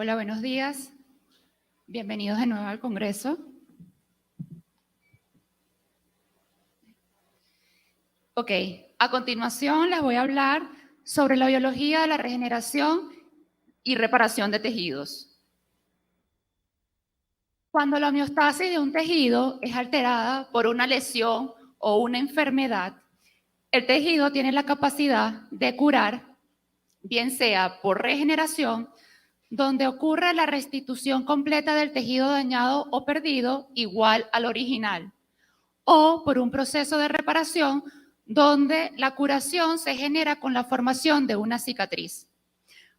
Hola, buenos días. Bienvenidos de nuevo al Congreso. Ok, a continuación les voy a hablar sobre la biología de la regeneración y reparación de tejidos. Cuando la homeostasis de un tejido es alterada por una lesión o una enfermedad, el tejido tiene la capacidad de curar, bien sea por regeneración, donde ocurre la restitución completa del tejido dañado o perdido igual al original, o por un proceso de reparación donde la curación se genera con la formación de una cicatriz.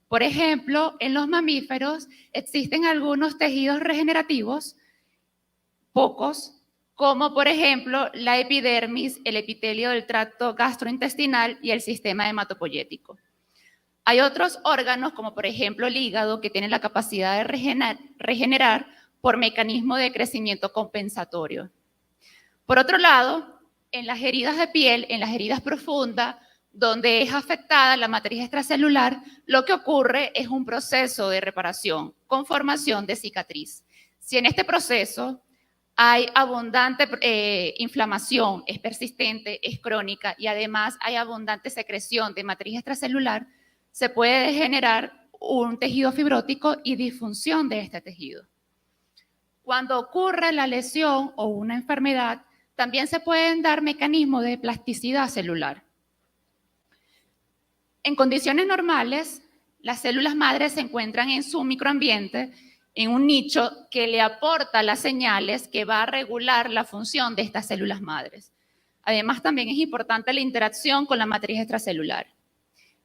Por ejemplo, en los mamíferos existen algunos tejidos regenerativos, pocos, como por ejemplo la epidermis, el epitelio del tracto gastrointestinal y el sistema hematopoyético. Hay otros órganos, como por ejemplo el hígado, que tienen la capacidad de regenerar por mecanismo de crecimiento compensatorio. Por otro lado, en las heridas de piel, en las heridas profundas, donde es afectada la matriz extracelular, lo que ocurre es un proceso de reparación con formación de cicatriz. Si en este proceso hay abundante inflamación, es persistente, es crónica y además hay abundante secreción de matriz extracelular, se puede generar un tejido fibrótico y disfunción de este tejido. Cuando ocurre la lesión o una enfermedad, también se pueden dar mecanismos de plasticidad celular. En condiciones normales, las células madres se encuentran en su microambiente, en un nicho que le aporta las señales que va a regular la función de estas células madres. Además, también es importante la interacción con la matriz extracelular.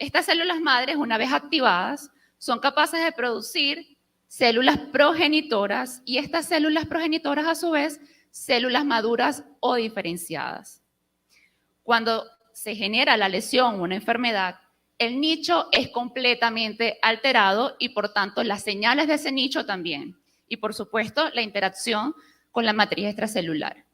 Estas células madres, una vez activadas, son capaces de producir células progenitoras y estas células progenitoras, a su vez, células maduras o diferenciadas. Cuando se genera la lesión o una enfermedad, el nicho es completamente alterado y, por tanto, las señales de ese nicho también. Y, por supuesto, la interacción con la matriz extracelular.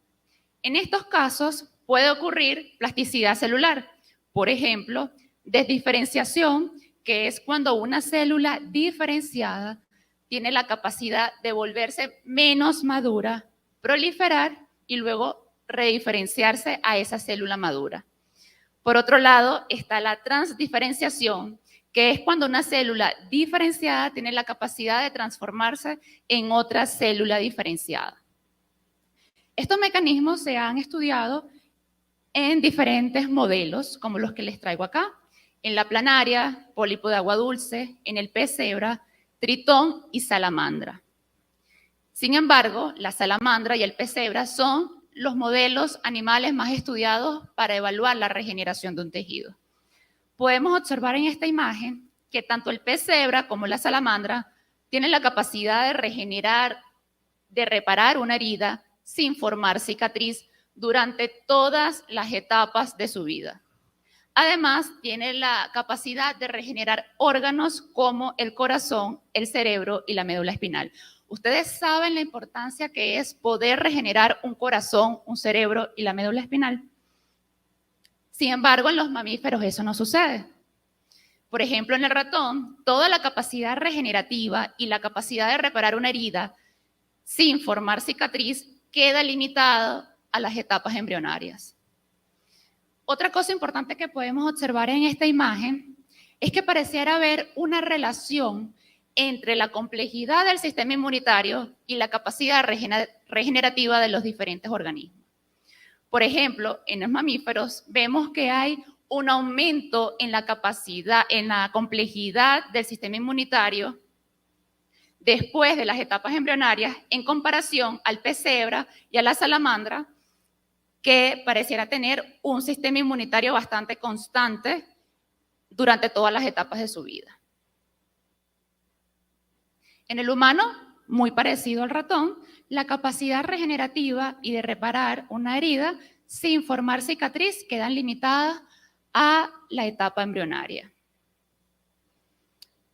En estos casos puede ocurrir plasticidad celular. Por ejemplo, desdiferenciación, que es cuando una célula diferenciada tiene la capacidad de volverse menos madura, proliferar y luego rediferenciarse a esa célula madura. Por otro lado, está la transdiferenciación, que es cuando una célula diferenciada tiene la capacidad de transformarse en otra célula diferenciada. Estos mecanismos se han estudiado en diferentes modelos, como los que les traigo acá, en la planaria, pólipo de agua dulce, en el pez cebra, tritón y salamandra. Sin embargo, la salamandra y el pez cebra son los modelos animales más estudiados para evaluar la regeneración de un tejido. Podemos observar en esta imagen que tanto el pez cebra como la salamandra tienen la capacidad de regenerar, de reparar una herida sin formar cicatriz durante todas las etapas de su vida. Además, tiene la capacidad de regenerar órganos como el corazón, el cerebro y la médula espinal. Ustedes saben la importancia que es poder regenerar un corazón, un cerebro y la médula espinal. Sin embargo, en los mamíferos eso no sucede. Por ejemplo, en el ratón, toda la capacidad regenerativa y la capacidad de reparar una herida sin formar cicatriz queda limitada a las etapas embrionarias. Otra cosa importante que podemos observar en esta imagen es que pareciera haber una relación entre la complejidad del sistema inmunitario y la capacidad regenerativa de los diferentes organismos. Por ejemplo, en los mamíferos vemos que hay un aumento en la capacidad, en la complejidad del sistema inmunitario después de las etapas embrionarias en comparación al pez cebra y a la salamandra, que pareciera tener un sistema inmunitario bastante constante durante todas las etapas de su vida. En el humano, muy parecido al ratón, la capacidad regenerativa y de reparar una herida sin formar cicatriz quedan limitadas a la etapa embrionaria.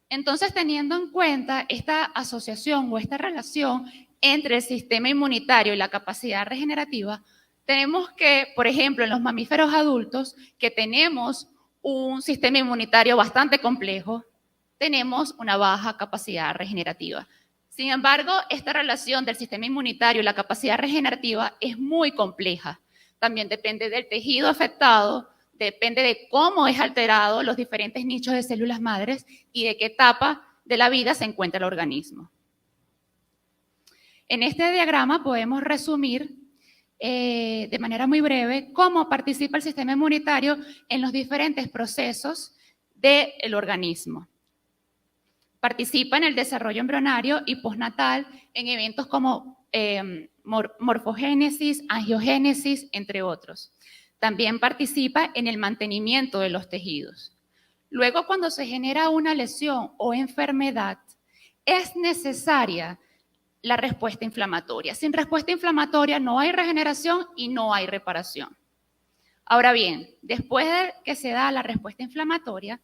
Entonces, teniendo en cuenta esta asociación o esta relación entre el sistema inmunitario y la capacidad regenerativa, tenemos que, por ejemplo, en los mamíferos adultos, que tenemos un sistema inmunitario bastante complejo, tenemos una baja capacidad regenerativa. Sin embargo, esta relación del sistema inmunitario y la capacidad regenerativa es muy compleja. También depende del tejido afectado, depende de cómo es alterado los diferentes nichos de células madres y de qué etapa de la vida se encuentra el organismo. En este diagrama podemos resumir de manera muy breve cómo participa el sistema inmunitario en los diferentes procesos del organismo. Participa en el desarrollo embrionario y postnatal en eventos como morfogénesis, angiogénesis, entre otros. También participa en el mantenimiento de los tejidos. Luego, cuando se genera una lesión o enfermedad, es necesaria la respuesta inflamatoria. Sin respuesta inflamatoria no hay regeneración y no hay reparación. Ahora bien, después de que se da la respuesta inflamatoria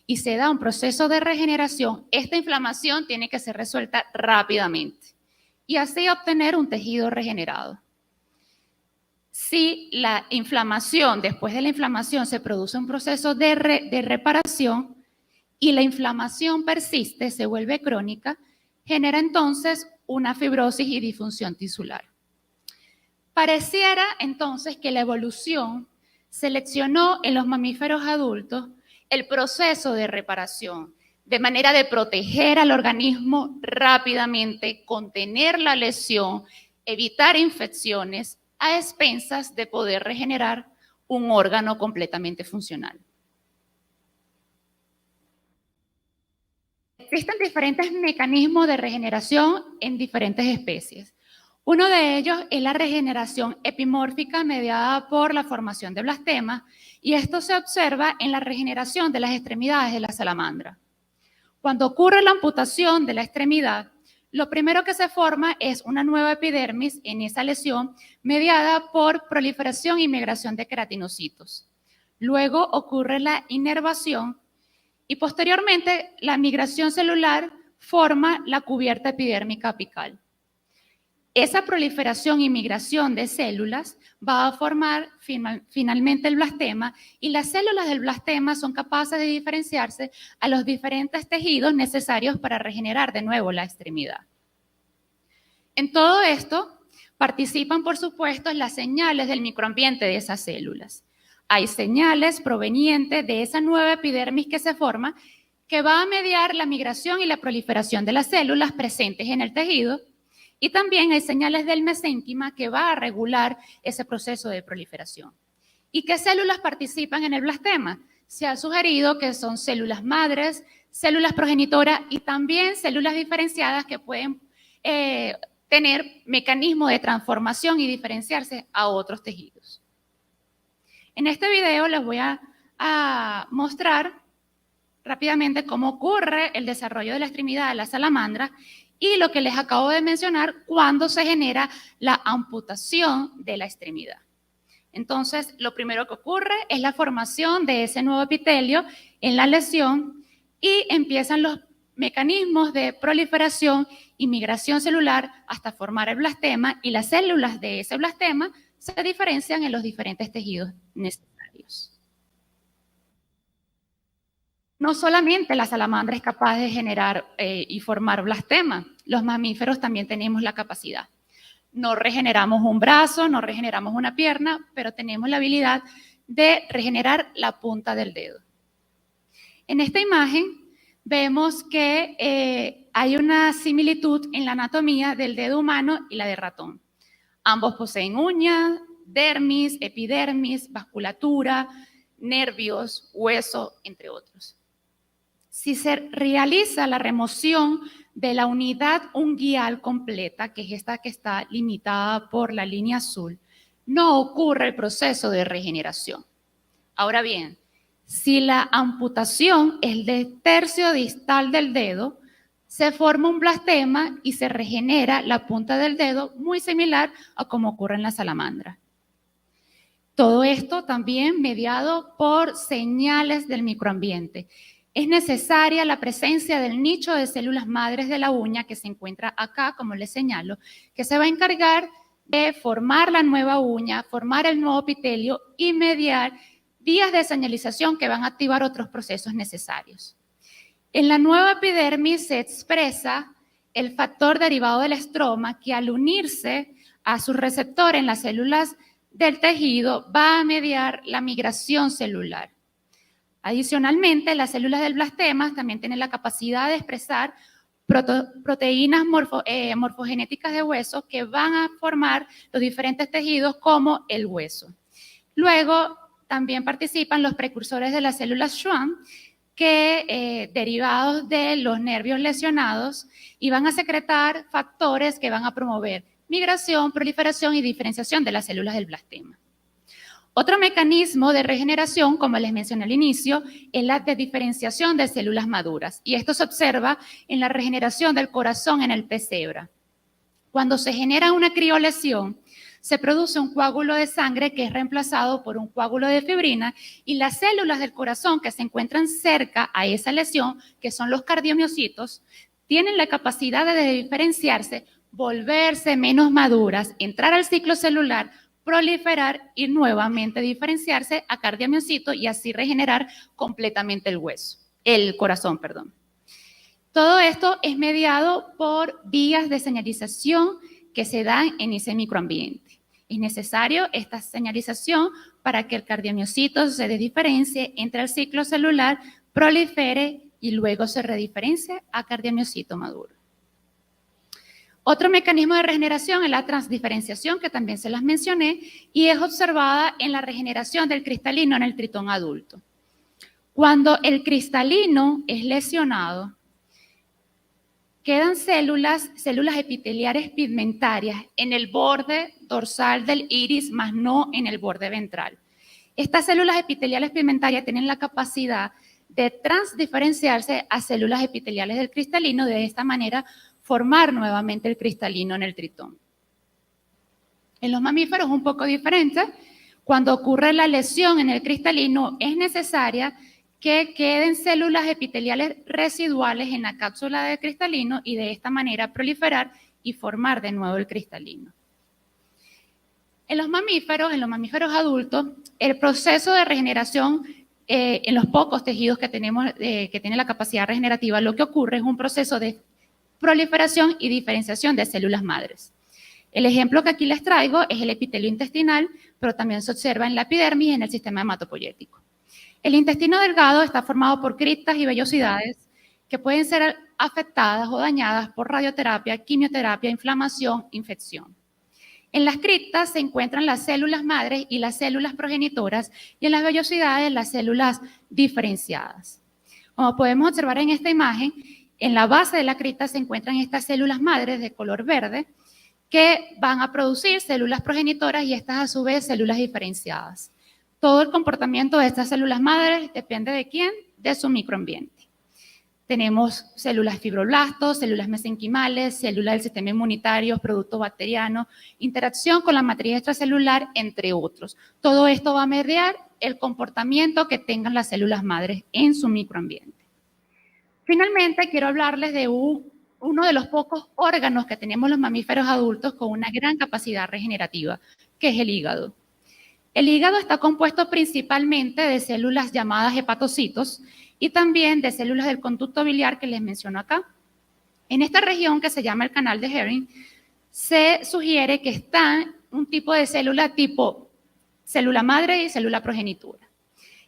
y se da un proceso de regeneración, esta inflamación tiene que ser resuelta rápidamente y así obtener un tejido regenerado. Si la inflamación, después de la inflamación se produce un proceso de reparación y la inflamación persiste, se vuelve crónica, genera entonces una fibrosis y disfunción tisular. Pareciera entonces que la evolución seleccionó en los mamíferos adultos el proceso de reparación, de manera de proteger al organismo rápidamente, contener la lesión, evitar infecciones, a expensas de poder regenerar un órgano completamente funcional. Existen diferentes mecanismos de regeneración en diferentes especies. Uno de ellos es la regeneración epimórfica mediada por la formación de blastemas, y esto se observa en la regeneración de las extremidades de la salamandra. Cuando ocurre la amputación de la extremidad, lo primero que se forma es una nueva epidermis en esa lesión mediada por proliferación y migración de queratinocitos. Luego ocurre la inervación y posteriormente la migración celular forma la cubierta epidérmica apical. Esa proliferación y migración de células va a formar finalmente el blastema, y las células del blastema son capaces de diferenciarse a los diferentes tejidos necesarios para regenerar de nuevo la extremidad. En todo esto participan, por supuesto, las señales del microambiente de esas células. Hay señales provenientes de esa nueva epidermis que se forma, que va a mediar la migración y la proliferación de las células presentes en el tejido. Y también hay señales del mesénquima que va a regular ese proceso de proliferación. ¿Y qué células participan en el blastema? Se ha sugerido que son células madres, células progenitoras y también células diferenciadas que pueden tener mecanismos de transformación y diferenciarse a otros tejidos. En este video les voy a mostrar rápidamente cómo ocurre el desarrollo de la extremidad de la salamandra y lo que les acabo de mencionar cuando se genera la amputación de la extremidad. Entonces, lo primero que ocurre es la formación de ese nuevo epitelio en la lesión y empiezan los mecanismos de proliferación y migración celular hasta formar el blastema, y las células de ese blastema se diferencian en los diferentes tejidos necesarios. No solamente la salamandra es capaz de generar y formar blastema, los mamíferos también tenemos la capacidad. No regeneramos un brazo, no regeneramos una pierna, pero tenemos la habilidad de regenerar la punta del dedo. En esta imagen vemos que hay una similitud en la anatomía del dedo humano y la de ratón. Ambos poseen uñas, dermis, epidermis, vasculatura, nervios, hueso, entre otros. Si se realiza la remoción de la unidad unguial completa, que es esta que está limitada por la línea azul, no ocurre el proceso de regeneración. Ahora bien, si la amputación es del tercio distal del dedo, se forma un blastema y se regenera la punta del dedo, muy similar a como ocurre en la salamandra. Todo esto también mediado por señales del microambiente. Es necesaria la presencia del nicho de células madres de la uña, que se encuentra acá, como les señalo, que se va a encargar de formar la nueva uña, formar el nuevo epitelio y mediar vías de señalización que van a activar otros procesos necesarios. En la nueva epidermis se expresa el factor derivado del estroma que al unirse a su receptor en las células del tejido va a mediar la migración celular. Adicionalmente, las células del blastema también tienen la capacidad de expresar proteínas morfogenéticas de hueso que van a formar los diferentes tejidos como el hueso. Luego, también participan los precursores de las células Schwann, que derivados de los nervios lesionados y van a secretar factores que van a promover migración, proliferación y diferenciación de las células del blastema. Otro mecanismo de regeneración, como les mencioné al inicio, es la de diferenciación de células maduras. Y esto se observa en la regeneración del corazón en el pez cebra. Cuando se genera una criolesión, se produce un coágulo de sangre que es reemplazado por un coágulo de fibrina y las células del corazón que se encuentran cerca a esa lesión, que son los cardiomiocitos, tienen la capacidad de diferenciarse, volverse menos maduras, entrar al ciclo celular, proliferar y nuevamente diferenciarse a cardiomiocito y así regenerar completamente el corazón, perdón. Todo esto es mediado por vías de señalización que se dan en ese microambiente. Es necesario esta señalización para que el cardiomiocito se diferencie, entre al ciclo celular, prolifere y luego se rediferencie a cardiomiocito maduro. Otro mecanismo de regeneración es la transdiferenciación, que también se las mencioné, y es observada en la regeneración del cristalino en el tritón adulto. Cuando el cristalino es lesionado, quedan células epiteliares pigmentarias en el borde dorsal del iris, más no en el borde ventral. Estas células epiteliales pigmentarias tienen la capacidad de transdiferenciarse a células epiteliales del cristalino, de esta manera formar nuevamente el cristalino en el tritón. En los mamíferos es un poco diferente. Cuando ocurre la lesión en el cristalino, es necesaria que queden células epiteliales residuales en la cápsula del cristalino y de esta manera proliferar y formar de nuevo el cristalino. En los mamíferos adultos, el proceso de regeneración en los pocos tejidos que tenemos, que tienen la capacidad regenerativa, lo que ocurre es un proceso de proliferación y diferenciación de células madres. El ejemplo que aquí les traigo es el epitelio intestinal, pero también se observa en la epidermis y en el sistema hematopoyético. El intestino delgado está formado por criptas y vellosidades que pueden ser afectadas o dañadas por radioterapia, quimioterapia, inflamación, infección. En las criptas se encuentran las células madres y las células progenitoras y en las vellosidades las células diferenciadas. Como podemos observar en esta imagen, en la base de la cripta se encuentran estas células madres de color verde que van a producir células progenitoras y estas a su vez células diferenciadas. Todo el comportamiento de estas células madres depende de ¿quién? De su microambiente. Tenemos células fibroblastos, células mesenquimales, células del sistema inmunitario, producto bacteriano, interacción con la matriz extracelular, entre otros. Todo esto va a mediar el comportamiento que tengan las células madres en su microambiente. Finalmente, quiero hablarles de uno de los pocos órganos que tenemos los mamíferos adultos con una gran capacidad regenerativa, que es el hígado. El hígado está compuesto principalmente de células llamadas hepatocitos y también de células del conducto biliar que les menciono acá. En esta región que se llama el canal de Henry, se sugiere que está un tipo de célula tipo célula madre y célula progenitora.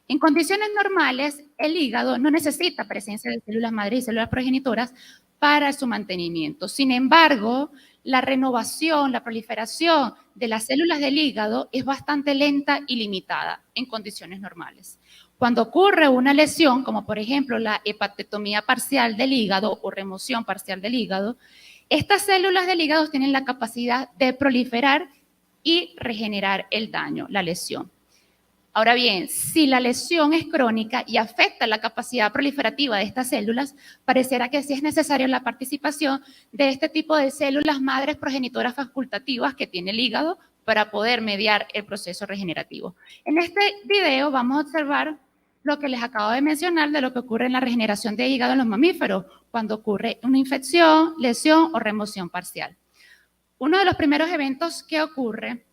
En condiciones normales, el hígado no necesita presencia de células madre y células progenitoras para su mantenimiento. Sin embargo, la renovación, la proliferación de las células del hígado es bastante lenta y limitada en condiciones normales. Cuando ocurre una lesión, como por ejemplo la hepatectomía parcial del hígado o remoción parcial del hígado, estas células del hígado tienen la capacidad de proliferar y regenerar el daño, la lesión. Ahora bien, si la lesión es crónica y afecta la capacidad proliferativa de estas células, parecerá que sí es necesaria la participación de este tipo de células madres progenitoras facultativas que tiene el hígado para poder mediar el proceso regenerativo. En este video vamos a observar lo que les acabo de mencionar de lo que ocurre en la regeneración de hígado en los mamíferos, cuando ocurre una infección, lesión o remoción parcial. Uno de los primeros eventos que ocurre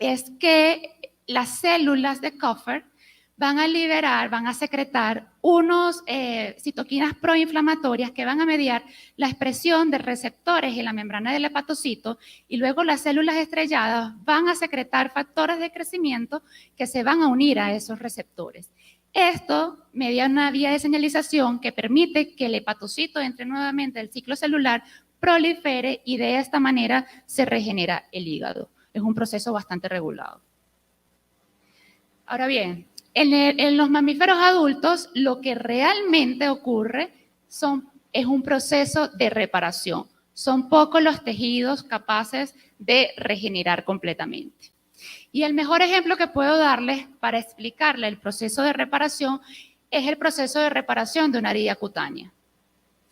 es que las células de Kupffer van a liberar, van a secretar unos citoquinas proinflamatorias que van a mediar la expresión de receptores en la membrana del hepatocito, y luego las células estrelladas van a secretar factores de crecimiento que se van a unir a esos receptores. Esto media una vía de señalización que permite que el hepatocito entre nuevamente al ciclo celular, prolifere y de esta manera se regenera el hígado. Es un proceso bastante regulado. Ahora bien, en los mamíferos adultos lo que realmente ocurre es un proceso de reparación. Son pocos los tejidos capaces de regenerar completamente. Y el mejor ejemplo que puedo darles para explicarle el proceso de reparación es el proceso de reparación de una herida cutánea.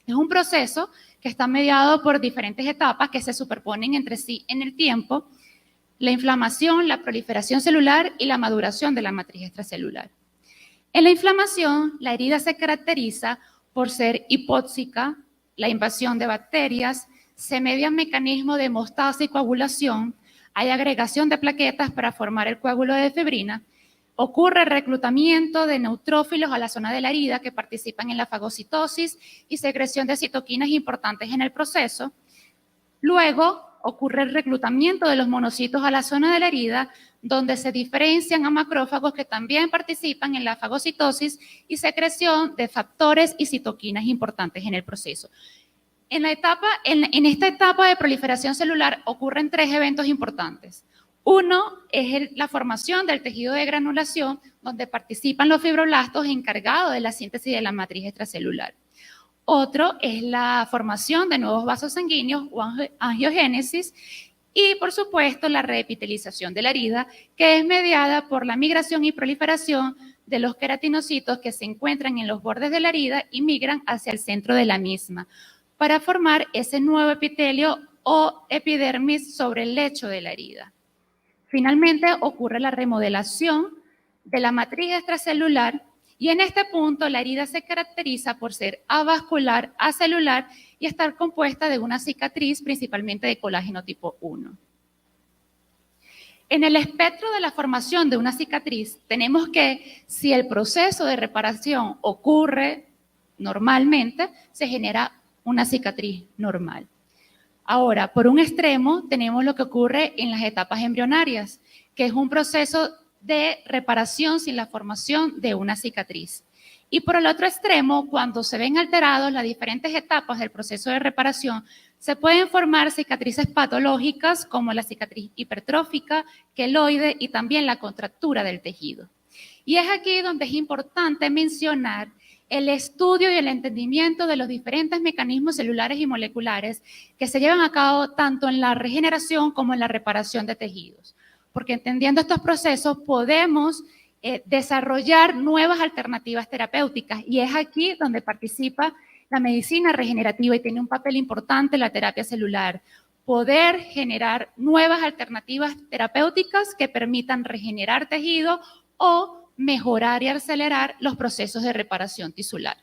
Es un proceso que está mediado por diferentes etapas que se superponen entre sí en el tiempo: la inflamación, la proliferación celular y la maduración de la matriz extracelular. En la inflamación, la herida se caracteriza por ser hipóxica, la invasión de bacterias, se median mecanismos de hemostasis y coagulación, hay agregación de plaquetas para formar el coágulo de fibrina, ocurre reclutamiento de neutrófilos a la zona de la herida que participan en la fagocitosis y secreción de citoquinas importantes en el proceso. Luego ocurre el reclutamiento de los monocitos a la zona de la herida, donde se diferencian a macrófagos que también participan en la fagocitosis y secreción de factores y citoquinas importantes en el proceso. En esta etapa de proliferación celular ocurren tres eventos importantes. Uno es la formación del tejido de granulación, donde participan los fibroblastos encargados de la síntesis de la matriz extracelular. Otro es la formación de nuevos vasos sanguíneos o angiogénesis, y por supuesto la reepitelización de la herida, que es mediada por la migración y proliferación de los queratinocitos que se encuentran en los bordes de la herida y migran hacia el centro de la misma, para formar ese nuevo epitelio o epidermis sobre el lecho de la herida. Finalmente ocurre la remodelación de la matriz extracelular, y en este punto la herida se caracteriza por ser avascular, acelular y estar compuesta de una cicatriz principalmente de colágeno tipo 1. En el espectro de la formación de una cicatriz tenemos que, si el proceso de reparación ocurre normalmente, se genera una cicatriz normal. Ahora, por un extremo tenemos lo que ocurre en las etapas embrionarias, que es un proceso de reparación sin la formación de una cicatriz. Y por el otro extremo, cuando se ven alterados las diferentes etapas del proceso de reparación, se pueden formar cicatrices patológicas como la cicatriz hipertrófica, queloide y también la contractura del tejido. Y es aquí donde es importante mencionar el estudio y el entendimiento de los diferentes mecanismos celulares y moleculares que se llevan a cabo tanto en la regeneración como en la reparación de tejidos. Porque entendiendo estos procesos podemos desarrollar nuevas alternativas terapéuticas, y es aquí donde participa la medicina regenerativa y tiene un papel importante la terapia celular. Poder generar nuevas alternativas terapéuticas que permitan regenerar tejido o mejorar y acelerar los procesos de reparación tisular.